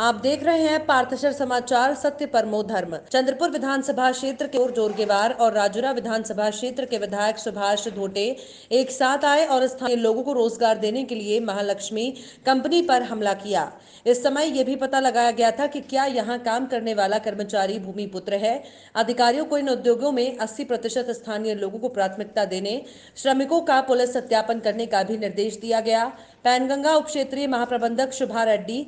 आप देख रहे हैं पार्थशर समाचार, सत्य परमो धर्म। चंद्रपुर विधानसभा क्षेत्र के जोरगेवार और राजुरा विधानसभा क्षेत्र के विधायक सुभाष धोटे एक साथ आए और स्थानीय लोगों को रोजगार देने के लिए महालक्ष्मी कंपनी पर हमला किया। इस समय यह भी पता लगाया गया था कि क्या यहां काम करने वाला कर्मचारी भूमिपुत्र है। अधिकारियों को इन उद्योगों में 80% स्थानीय लोगों को प्राथमिकता देने, श्रमिकों का पुलिस सत्यापन करने का भी निर्देश दिया गया। पैनगंगा उप क्षेत्रीय महाप्रबंधक शुभा रेड्डी,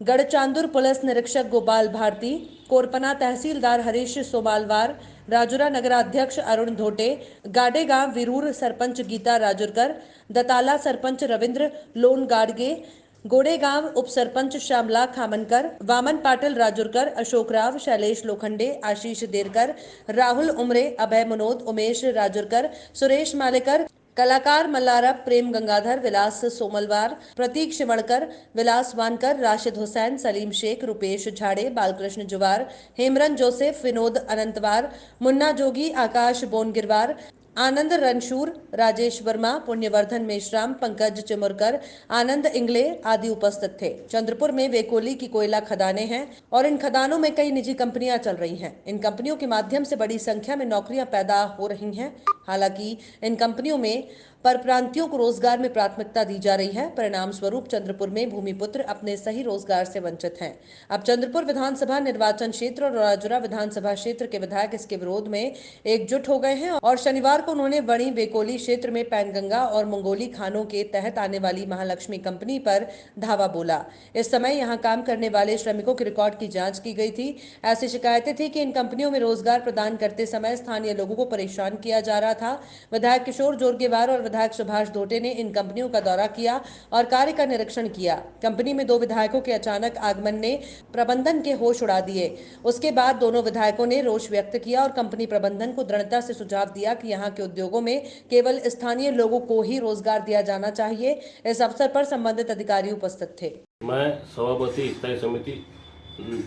गढ़चांदुर पुलिस निरीक्षक गोपाल भारती, कोरपना तहसीलदार हरीश सोमालवार, राजुरा नगराध्यक्ष अरुण धोटे, गाडेगांव वीरूर सरपंच गीता राजुरकर, दताला सरपंच रविंद्र लोन गाडगे, गोड़ेगांव उप सरपंच श्यामला खामनकर, वामन पाटिल राजुरकर, अशोक राव, शैलेश लोखंडे, आशीष देरकर, राहुल उमरे, अभय मनोद, उमेश राजुरकर, सुरेश मालेकर, कलाकार मल्लारब, प्रेम गंगाधर, विलास सोमलवार, प्रतीक शिमणकर, विलास वानकर, राशिद हुसैन, सलीम शेख, रुपेश झाड़े, बालकृष्ण जुवार, हेमरन जोसेफ, विनोद अनंतवार, मुन्ना जोगी, आकाश बोनगिरवार, आनंद रणशूर, राजेश वर्मा, पुण्यवर्धन मेश्राम, पंकज चिमुरकर, आनंद इंगले आदि उपस्थित थे। चंद्रपुर में वेकोली की कोयला खदानें हैं और इन खदानों में कई निजी कंपनियां चल रही हैं। इन कंपनियों के माध्यम से बड़ी संख्या में नौकरियां पैदा हो रही हैं। हालांकि इन कंपनियों में परप्रांतियों को रोजगार में प्राथमिकता दी जा रही है। परिणाम स्वरूप चंद्रपुर में भूमिपुत्र अपने सही रोजगार से वंचित हैं। अब चंद्रपुर विधानसभा निर्वाचन क्षेत्र और राजुरा विधानसभा क्षेत्र के विधायक इसके विरोध में एकजुट हो गए हैं और शनिवार को उन्होंने वणी वेकोली क्षेत्र में पैनगंगा और मंगोली खानों के तहत आने वाली महालक्ष्मी कंपनी पर धावा बोला। इस समय यहां काम करने वाले श्रमिकों के रिकॉर्ड की जांच की गई थी। ऐसी शिकायतें थी कि इन कंपनियों में रोजगार प्रदान करते समय स्थानीय लोगों को परेशान किया जा रहा था। विधायक किशोर जोरगेवार और विधायक सुभाष धोटे ने इन कंपनियों का दौरा किया और कार्य का निरीक्षण किया। कंपनी में 2 विधायकों के अचानक आगमन ने प्रबंधन के होश उड़ा दिए। उसके बाद दोनों विधायकों ने रोष व्यक्त किया और कंपनी प्रबंधन को दृढ़ता से सुझाव दिया कि यहां के उद्योगों में केवल स्थानीय लोगों को ही रोजगार दिया जाना चाहिए। इस अवसर पर संबंधित अधिकारी उपस्थित थे। मैं सभापति स्थायी समिति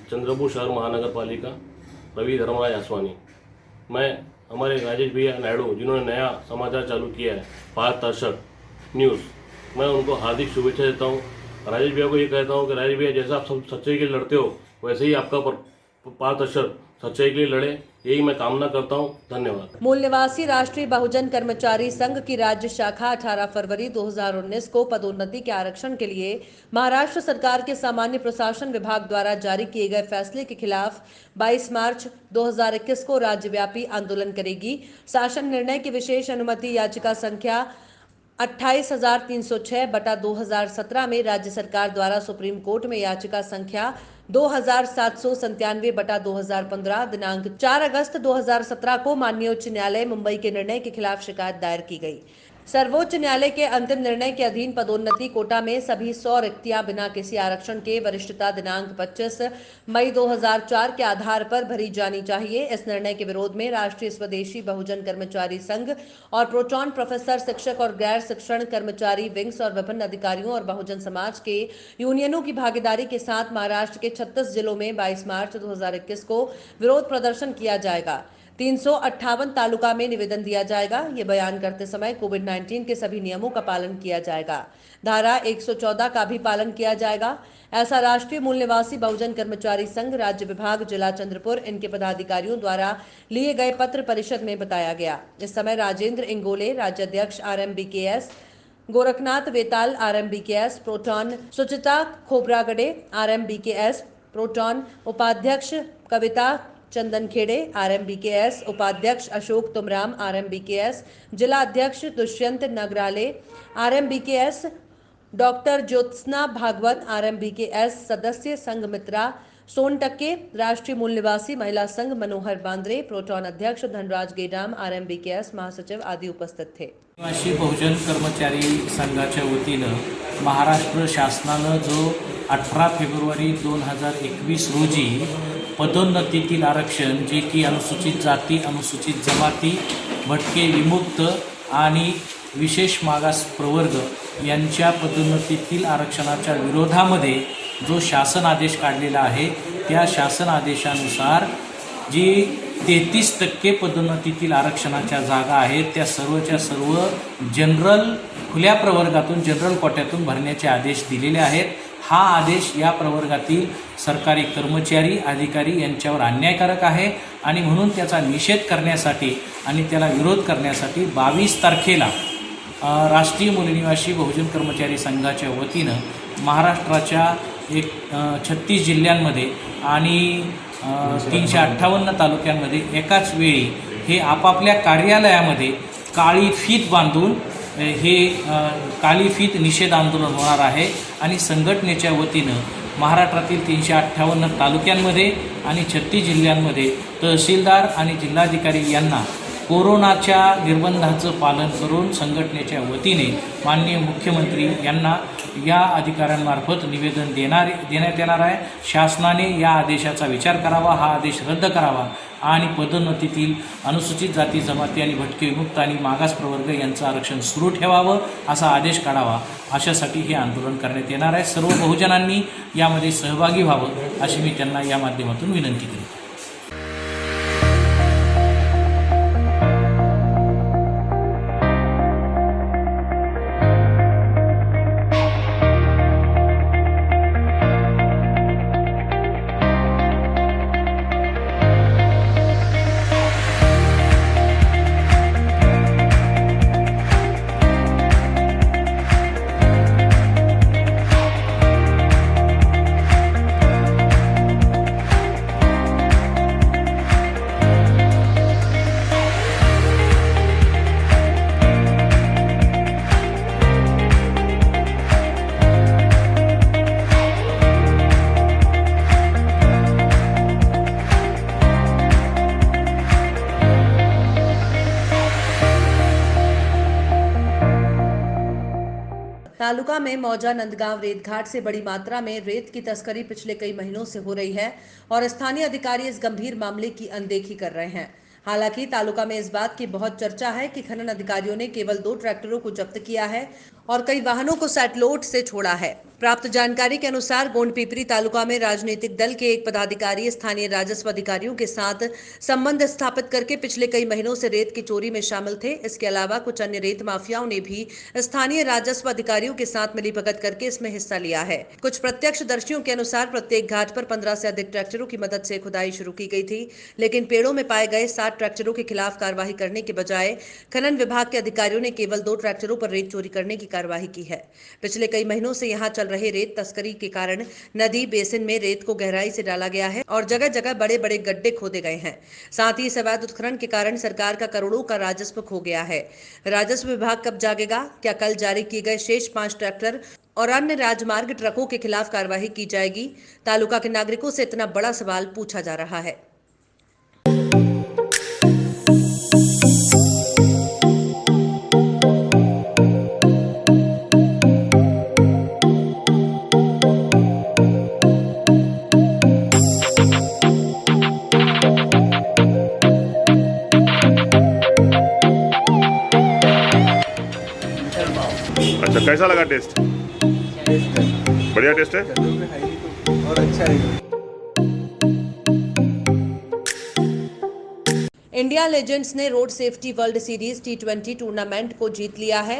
चंद्रपुर शहर महानगर पालिका रवि धर्मराज आसवानी। मैं हमारे राजेश भैया नायडू जिन्होंने नया समाचार चालू किया है पारदर्शक न्यूज़, मैं उनको हार्दिक शुभेच्छा देता हूँ। राजेश भैया को ये कहता हूँ कि राजेश भैया जैसा आप सब सच्चाई के लिए लड़ते हो वैसे ही आपका पारदर्शक सच्चाई के लिए लड़े, यही मैं कामना करता हूं। धन्यवाद। मूल निवासी राष्ट्रीय बहुजन कर्मचारी संघ की राज्य शाखा 18 फरवरी 2019 को पदोन्नति के आरक्षण के लिए महाराष्ट्र सरकार के सामान्य प्रशासन विभाग द्वारा जारी किए गए फैसले के खिलाफ 22 मार्च 2021 को राज्यव्यापी आंदोलन करेगी। शासन निर्णय की विशेष अनुमति याचिका संख्या 28,306/2017 में राज्य सरकार द्वारा सुप्रीम कोर्ट में याचिका संख्या 2797/2015 दिनांक 4 अगस्त 2017 को माननीय उच्च न्यायालय मुंबई के निर्णय के खिलाफ शिकायत दायर की गई। सर्वोच्च न्यायालय के अंतिम निर्णय के अधीन पदोन्नति कोटा में सभी 100 रिक्तियां बिना किसी आरक्षण के वरिष्ठता दिनांक 25 मई 2004 के आधार पर भरी जानी चाहिए। इस निर्णय के विरोध में राष्ट्रीय स्वदेशी बहुजन कर्मचारी संघ और प्रोटॉन प्रोफेसर शिक्षक और गैर शिक्षण कर्मचारी विंग्स और विभिन्न अधिकारियों और बहुजन समाज के यूनियनों की भागीदारी के साथ महाराष्ट्र के 36 जिलों में 22 मार्च 2021 को विरोध प्रदर्शन किया जाएगा। 358 तालुका में निवेदन दिया जाएगा। ये बयान करते समय कोविड-19 के सभी नियमों का पालन किया जाएगा। धारा 114 का भी पालन किया जाएगा। ऐसा राष्ट्रीय मूल निवासी बहुजन कर्मचारी संघ राज्य विभाग जिला चंद्रपुर इनके पदाधिकारियों द्वारा लिए गए पत्र परिषद में बताया गया। इस समय राजेंद्र इंगोले राज्याध्यक्ष RMBKS, गोरखनाथ वेताल RMBKS, प्रोटॉन सुचिता खोबरागड़े RMBKS, प्रोटॉन उपाध्यक्ष कविता चंदनखेड़े RMBKS, उपाध्यक्ष अशोक तुमराम RMBKS, जिला अध्यक्ष Dushyant Nagrale RMBKS, doctor Jyotsna Bhagwat RMBKS, सदस्य संघ मित्रा सोनटक्के, राष्ट्रीय मूल निवासी महिला संघ मनोहर बांद्रे, प्रोटॉन अध्यक्ष धनराज गेडाम RMBKS, महासचिव आदि उपस्थित थे। निवासी बहुजन कर्मचारी संघाच्या वतीनं महाराष्ट्र शासनानं जो 18 फेब्रुवारी 2021 रोजी पदोन्नतीतील आरक्षण जे की अनुसूचित जाती, अनुसूचित जमाती, भटके विमुक्त आणि विशेष मागास प्रवर्ग यांच्या पदोन्नतीतील आरक्षणाच्या विरोधामध्ये जो शासन आदेश काढलेला आहे त्या शासन आदेशानुसार जी 33% पदोन्नतीतील आरक्षणाच्या जागा आहेत त्या सर्वच्या सर्व जनरल खुल्या प्रवर्गातून जनरल कोट्यातून भरण्याचे आदेश दिलेले आहेत। हा आदेश या प्रवर्गातील सरकारी कर्मचारी अधिकारी यांच्यावर अन्यायकारक आहे आणि म्हणून त्याचा निषेध करण्यासाठी आणि त्याला विरोध करण्यासाठी 22 तारखेला राष्ट्रीय मूलनिवासी बहुजन कर्मचारी संघाच्या वतीनं महाराष्ट्राच्या 36 जिल्ह्यांमध्ये आणि 358 तालुक्यांमध्ये एकाच वेळी हे आपापल्या कार्यालयामध्ये काळी फीत बांधून हे काळी फीत निषेध आंदोलन होणार आहे आणि संघटनेच्या वतीनं महाराष्ट्रातील 358 तालुक्यांमध्ये आणि 36 जिल्ह्यांमध्ये तहसीलदार आणि जिल्हाधिकारी यांना कोरोनाच्या निर्बंधांचं पालन करून संघटनेच्या वतीने माननीय मुख्यमंत्री यांना या अधिकाऱ्यांमार्फत निवेदन देण्यात येणार आहे। शासनाने या आदेशाचा विचार करावा, हा आदेश रद्द करावा आणि पदोन्नतीतील अनुसूचित जाती जमाती आणि भटके विमुक्त आणि मागास प्रवर्ग यांचं आरक्षण सुरू ठेवावं असा आदेश काढावा, अशासाठी हे आंदोलन करण्यात येणार आहे। सर्व बहुजनांनी यामध्ये सहभागी व्हावं अशी मी त्यांना या माध्यमातून विनंती करेन। तालुका में मौजा नंदगांव रेत घाट से बड़ी मात्रा में रेत की तस्करी पिछले कई महीनों से हो रही है और स्थानीय अधिकारी इस गंभीर मामले की अनदेखी कर रहे हैं। हालांकि तालुका में इस बात की बहुत चर्चा है कि खनन अधिकारियों ने केवल 2 ट्रैक्टरों को जब्त किया है और कई वाहनों को सैटलोड से छोड़ा है। प्राप्त जानकारी के अनुसार गोंडपीपरी तालुका में राजनीतिक दल के एक पदाधिकारी स्थानीय राजस्व अधिकारियों के साथ संबंध स्थापित करके पिछले कई महीनों से रेत की चोरी में शामिल थे। इसके अलावा कुछ अन्य रेत माफियाओं ने भी स्थानीय राजस्व अधिकारियों के साथ मिलीभगत करके इसमें हिस्सा लिया है। कुछ प्रत्यक्षदर्शियों के अनुसार प्रत्येक घाट पर 15 से अधिक ट्रैक्टरों की मदद से खुदाई शुरू की गई थी, लेकिन पेड़ों में पाए गए 7 ट्रैक्टरों के खिलाफ कार्रवाई करने के बजाय खनन विभाग के अधिकारियों ने केवल 2 ट्रैक्टरों पर रेत चोरी करने की कार्रवाई की है। पिछले कई महीनों से यहाँ चल रहे रेत तस्करी के कारण नदी बेसिन में रेत को गहराई से डाला गया है और जगह जगह बड़े बड़े गड्ढे खोदे गए हैं। साथ ही अवैध उत्खनन के कारण सरकार का करोड़ों का राजस्व खो गया है। राजस्व विभाग कब जागेगा? क्या कल जारी किए गए शेष 5 ट्रैक्टर और अन्य राजमार्ग ट्रकों के खिलाफ कार्रवाई की जाएगी? तालुका के नागरिकों से इतना बड़ा सवाल पूछा जा रहा है। अच्छा, कैसा लगा टेस्ट? बढ़िया टेस्ट है और अच्छा है। इंडिया लेजेंड्स ने road safety world series T20 tournament को जीत लिया है।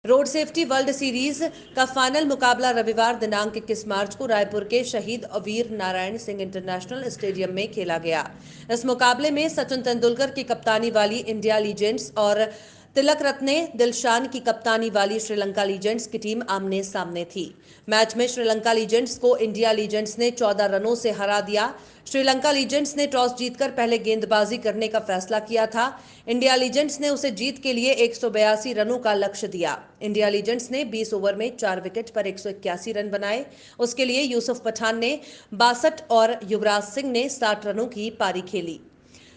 रोड सेफ्टी वर्ल्ड सीरीज का फाइनल मुकाबला रविवार दिनांक 21 मार्च को रायपुर के शहीद वीर नारायण सिंह इंटरनेशनल स्टेडियम में खेला गया। इस मुकाबले में सचिन तेंदुलकर की कप्तानी वाली इंडिया लीजेंड्स और तिलक रत्ने दिलशान की कप्तानी वाली श्रीलंका लीजेंड्स की टीम आमने सामने थी। मैच में श्रीलंका लीजेंड्स को इंडिया लीजेंड्स ने 14 रनों से हरा दिया। श्रीलंका लीजेंड्स ने टॉस जीतकर पहले गेंदबाजी करने का फैसला किया था। इंडिया लीजेंड्स ने उसे जीत के लिए 182 रनों का लक्ष्य दिया। इंडिया लीजेंड्स ने 20 ओवर में 4 विकेट पर 181 रन बनाए। उसके लिए यूसुफ पठान ने 62 और युवराज सिंह ने 60 रनों की पारी खेली।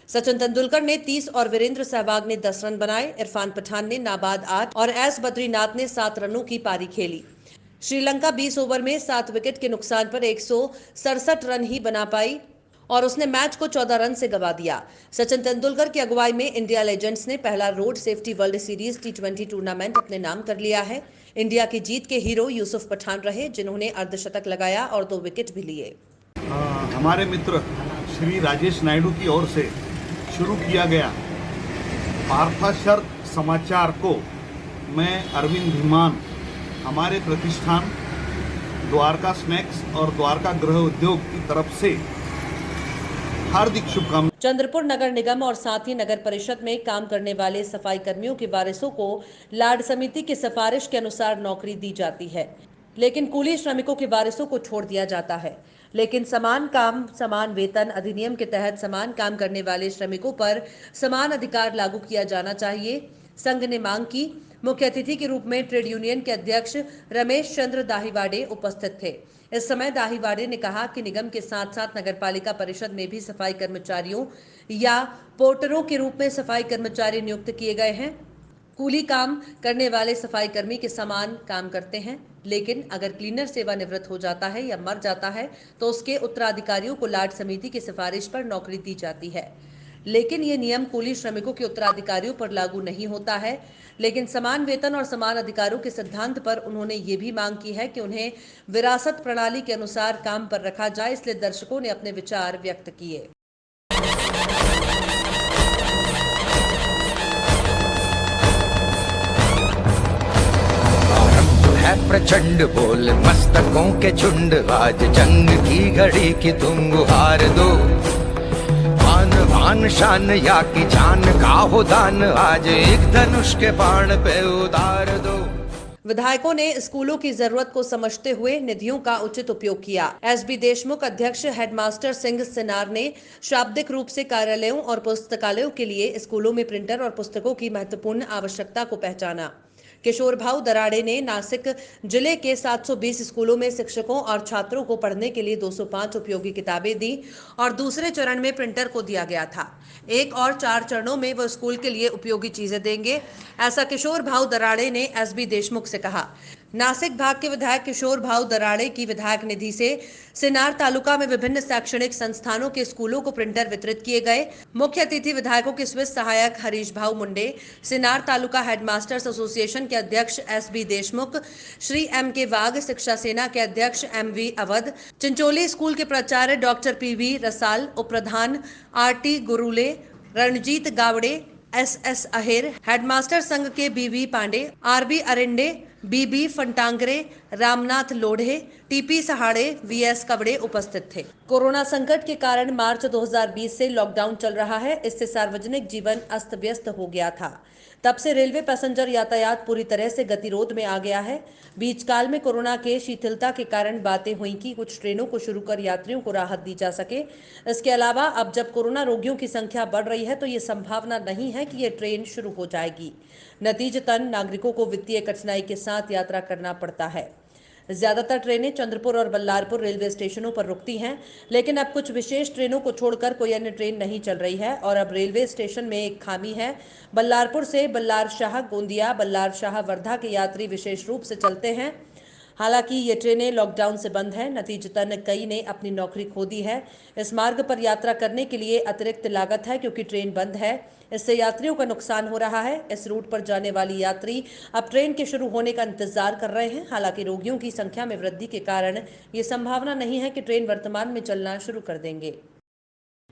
सचिन तेंदुलकर ने 30 और वीरेंद्र सहवाग ने 10 रन बनाए। इरफान पठान ने नाबाद 8 और एस बद्रीनाथ ने 7 रनों की पारी खेली। श्रीलंका 20 ओवर में 7 विकेट के नुकसान पर 167 रन ही बना पाई और उसने मैच को 14 रन से गंवा दिया। सचिन तेंदुलकर की अगुवाई में इंडिया लेजेंड्स ने पहला road safety world series T20 tournament अपने नाम कर लिया है। इंडिया की जीत के हीरो यूसुफ पठान रहे, जिन्होंने अर्धशतक लगाया और 2 विकेट भी लिए। हमारे मित्र श्री राजेश नायडू की ओर से शुरू किया गया पार्थाशर समाचार को मैं अरविंद धीमान हमारे प्रतिष्ठान द्वारका स्नैक्स और द्वारका गृह उद्योग की तरफ से हार्दिक शुभकामनाएं। चंद्रपुर नगर निगम और साथ ही नगर परिषद में काम करने वाले सफाई कर्मियों के वारिसों को लाड समिति की सिफारिश के अनुसार नौकरी दी जाती है, लेकिन कूली श्रमिकों के वारिसों को छोड़ दिया जाता है। लेकिन समान काम समान वेतन अधिनियम के तहत समान काम करने वाले श्रमिकों पर समान अधिकार लागू किया जाना चाहिए, संघ ने मांग की। मुख्य अतिथि के रूप में ट्रेड यूनियन के अध्यक्ष रमेश चंद्र दाहिवाड़े उपस्थित थे। इस समय दाहिवाड़े ने कहा कि निगम के साथ साथ नगरपालिका परिषद में भी सफाई कर्मचारियों या पोर्टरों के रूप में सफाई कर्मचारी नियुक्त किए गए हैं। कूली काम करने वाले सफाई कर्मी के समान काम करते हैं, लेकिन अगर क्लीनर सेवानिवृत्त हो जाता है या मर जाता है तो उसके उत्तराधिकारियों को लाड समिति की सिफारिश पर नौकरी दी जाती है। लेकिन ये नियम कूली श्रमिकों के उत्तराधिकारियों पर लागू नहीं होता है। लेकिन समान वेतन और समान अधिकारों के सिद्धांत पर उन्होंने ये भी मांग की है कि उन्हें विरासत प्रणाली के अनुसार काम पर रखा जाए, इसलिए दर्शकों ने अपने विचार व्यक्त किए। है प्रचंड बोल मस्तकों के झुंड, आज जंग की घड़ी की तुम गुहार दो। आन बान शान या की जान का हो दान, आज एक धनुष के बाण पे उतार दो। विधायकों ने स्कूलों की जरूरत को समझते हुए निधियों का उचित उपयोग किया। एसबी देशमुख अध्यक्ष हेडमास्टर सिंह सिनार ने शाब्दिक रूप से कार्यालयों और पुस्तकालयों के लिए स्कूलों में प्रिंटर और पुस्तकों की महत्वपूर्ण आवश्यकता को पहचाना। किशोर भाऊ दराड़े ने नासिक जिले के 720 स्कूलों में शिक्षकों और छात्रों को पढ़ने के लिए 205 उपयोगी किताबें दी और दूसरे चरण में प्रिंटर को दिया गया था। 1 और 4 चरणों में वो स्कूल के लिए उपयोगी चीजें देंगे, ऐसा किशोर भाऊ दराड़े ने एसबी देशमुख से कहा। नासिक भाग के विधायक किशोर भाऊ दराड़े की विधायक निधि से सिनार तालुका में विभिन्न शैक्षणिक संस्थानों के स्कूलों को प्रिंटर वितरित किए गए। मुख्य अतिथि विधायकों के स्विस सहायक हरीश भाऊ मुंडे, सिनार तालुका हेडमास्टर्स एसोसिएशन के अध्यक्ष एसबी देशमुख, श्री एम.के. वाघ, शिक्षा सेना के अध्यक्ष एम.वी. अवध, चिंचोली स्कूल के प्राचार्य डॉक्टर पी.वी. रसाल, उप प्रधान R T. Gurule, Ranjit Gawde, S S. Ahir, headmaster संघ के B V. Pande, R B. Arinde, B B. Phantangre, Ramnath Lodhe, T P Sahade, V S. Kawade उपस्थित थे। कोरोना संकट के कारण मार्च 2020 से लॉकडाउन चल रहा है। इससे सार्वजनिक जीवन अस्त व्यस्त हो गया था। तब से रेलवे पैसेंजर यातायात पूरी तरह से गतिरोध में आ गया है। बीच काल में कोरोना के शिथिलता के कारण बातें हुई कि कुछ ट्रेनों को शुरू कर यात्रियों को राहत दी जा सके। इसके अलावा अब जब कोरोना रोगियों की संख्या बढ़ रही है तो ये संभावना नहीं है कि ये ट्रेन शुरू हो जाएगी। नतीजतन नागरिकों को वित्तीय कठिनाई के साथ यात्रा करना पड़ता है। ज्यादातर ट्रेनें चंद्रपुर और बल्लारपुर रेलवे स्टेशनों पर रुकती हैं, लेकिन अब कुछ विशेष ट्रेनों को छोड़कर कोई अन्य ट्रेन नहीं चल रही है और अब रेलवे स्टेशन में एक खामी है। बल्लारपुर से बल्लार शाह गोंदिया, बल्लार शाह वर्धा के यात्री विशेष रूप से चलते हैं। हालांकि ये ट्रेनें लॉकडाउन से बंद हैं, नतीजतन कई ने अपनी नौकरी खो दी है। इस मार्ग पर यात्रा करने के लिए अतिरिक्त लागत है क्योंकि ट्रेन बंद है। इससे यात्रियों का नुकसान हो रहा है। इस रूट पर जाने वाली यात्री अब ट्रेन के शुरू होने का इंतजार कर रहे हैं। हालांकि रोगियों की संख्या में वृद्धि के कारण ये संभावना नहीं है कि ट्रेन वर्तमान में चलना शुरू कर देंगे।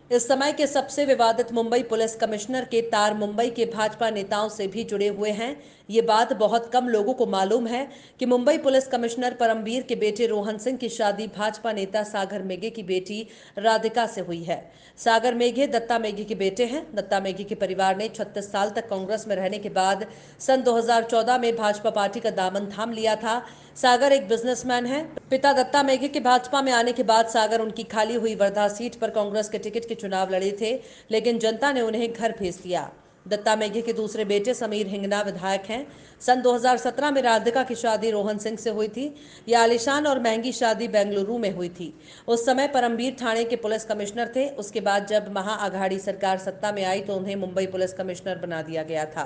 इस समय के सबसे विवादित मुंबई पुलिस कमिश्नर के तार मुंबई के भाजपा नेताओं से भी जुड़े हुए हैं। ये बात बहुत कम लोगों को मालूम है कि मुंबई पुलिस कमिश्नर परमवीर के बेटे रोहन सिंह की शादी भाजपा नेता सागर मेघे की बेटी राधिका से हुई है। सागर मेघे दत्ता मेघे के बेटे हैं। दत्ता मेघे के परिवार ने 36 साल तक कांग्रेस में रहने के बाद सन 2014 में भाजपा पार्टी का दामन थाम लिया था। सागर एक बिजनेसमैन है। पिता दत्ता मेघे के भाजपा में आने के बाद सागर उनकी खाली हुई वर्धा सीट पर कांग्रेस के टिकट के चुनाव लड़े थे, लेकिन जनता ने उन्हें घर भेज दिया। दत्ता मेघे के दूसरे बेटे समीर हिंगना विधायक हैं। सन 2017 में राधिका की शादी रोहन सिंह से हुई थी। यह आलिशान और महंगी शादी बेंगलुरु में हुई थी। उस समय परमवीर ठाणे के पुलिस कमिश्नर थे। उसके बाद जब महाआघाड़ी सरकार सत्ता में आई तो उन्हें मुंबई पुलिस कमिश्नर बना दिया गया था।